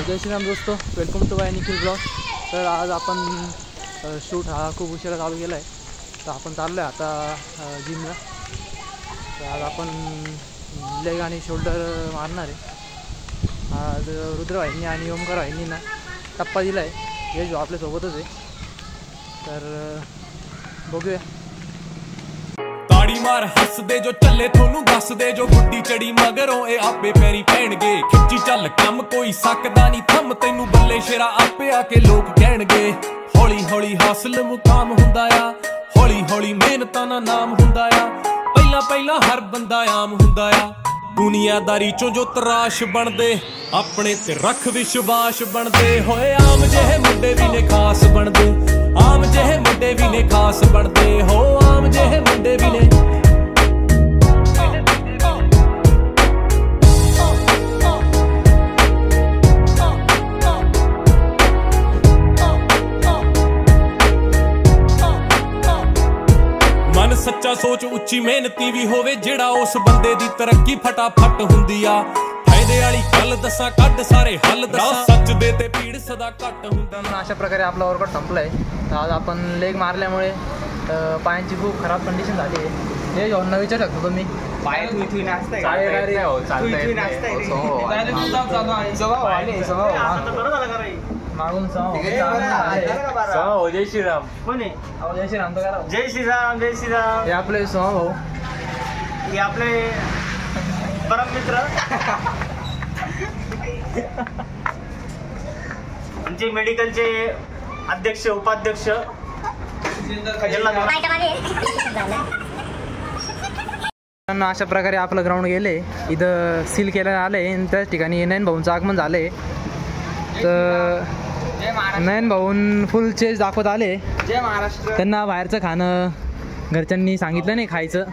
जय श्रीराम दोस्तों, welcome to my Nikhil blog. तर आज आपण शूट हा खूप उशिरा चालू केला आहे, तर आपण चाललो आहे आता जिमला। तर आज आपण लेग आणि शोल्डर मारणार आहे। आज रुद्रवाहिनी आणि ओमकार वाहिनींना टप्पा दिला आहे, हे जो आपल्यासोबतच आहे। तर बघूया। ताड़ी मार हस दे जो चले थोनू दस दे जो गुड्डी चढ़ी मगरों ए आपे पैरी पैणगे खिच्ची चल कम कोई सकदा नहीं थम तैनू बल्ले शेरा आपे आके लोग कहणगे हौली हौली हासिल मुकाम हुंदा आ हौली हौली मेहनतां दा नाम हुंदा आ पहला पहला हर बंदा आम हुंदा आ दुनियादारी चों जो तराश बनदे अपने ते रख विश्वास बनदे होए आम जेहे मुंडे भी ने खास बनदे आम जेहे मुंडे भी ने खास बनदे हो आम जेहे मुंडे भी ने मन सच्चा सोच उच्ची मेहनती भी होवे जेड़ा उस बंदे दी तरक्की फटाफट हुंदी आ फायदे वाली गल दसा कड सारे हल दसा सच दे ते पीड़ सदा घट हुंदा। अशा प्रकारे आपला वर्कआउट संपलाय। तर आज आपण लेग मारल्यामुळे पायांची खूप खराब कंडिशन झाली आहे। हे जाऊन विचारू शकतो तुम्ही पाय तुई नाचताय मागून जय श्रीराम कोणी जय श्रीराम तर करा। जय श्रीराम जय श्रीराम। हे आपले सोमा भाऊ, हे आपले परम मित्र आमचे मेडिकलचे अध्यक्ष उपाध्यक्ष अशा प्रकारे आपलं ग्राउंड गेले। इथं सील केलं आलंय आणि त्याच ठिकाणी नयन भाऊंचं आगमन झालंय। तर नयन भाऊन फुल चेस दाखवत आले। जय महाराष्ट्र। त्यांना बाहेरचं खाणं घरच्यांनी सांगितलं नाही खायचं,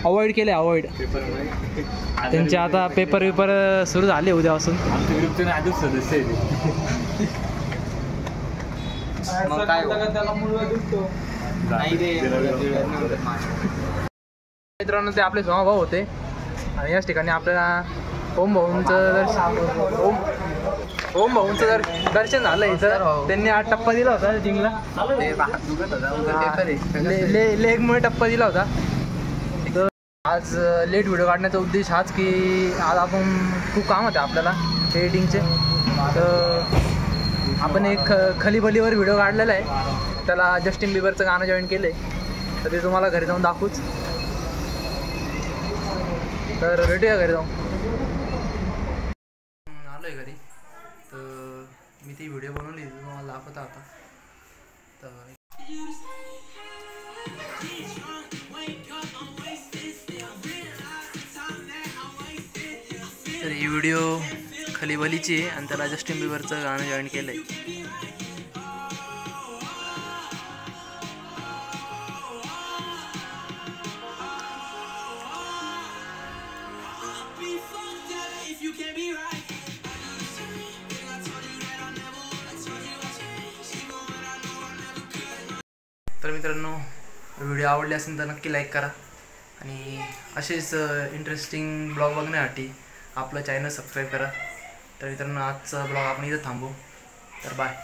अवॉइड केले अवॉइड। त्यांचे आता पेपर सुरू झाले उद्यापासून। मित्रांनो, ते आपले सोमा भाऊ होते आणि याच ठिकाणी आपल्याला ओम भाऊंचं दर्शन झालं इथं। त्यांनी आज टप्पा दिला होता जिमला, लेगमुळे टप्पा दिला होता। तर आज लेट व्हिडिओ काढण्याचा उद्देश हाच की आज आपण खूप काम होते आपल्याला एडिटिंगचे। तर आपण एक खलीबलीवर व्हिडिओ काढलेला आहे, त्याला जस्टिन बिबरचं गाणं जॉईन केलं आहे। तर ते तुम्हाला घरी जाऊन दाखवूच। तर भेटूया घरी जाऊन। आलो आहे घरी, तर मी ती व्हिडिओ बनवली तुम्हाला दाखवता होता। तर ही व्हिडिओ खलीबलीची आहे आणि त्याला जस्टिन बिबरचं गाणं जॉईन केलं आहे। तर मित्रांनो, व्हिडिओ आवडले असेल तर नक्की लाईक करा आणि असेच इंटरेस्टिंग ब्लॉग बघण्यासाठी आपलं चॅनल सबस्क्राईब करा। तर मित्रांनो, आजचा ब्लॉग आपण इथं थांबू। तर बाय।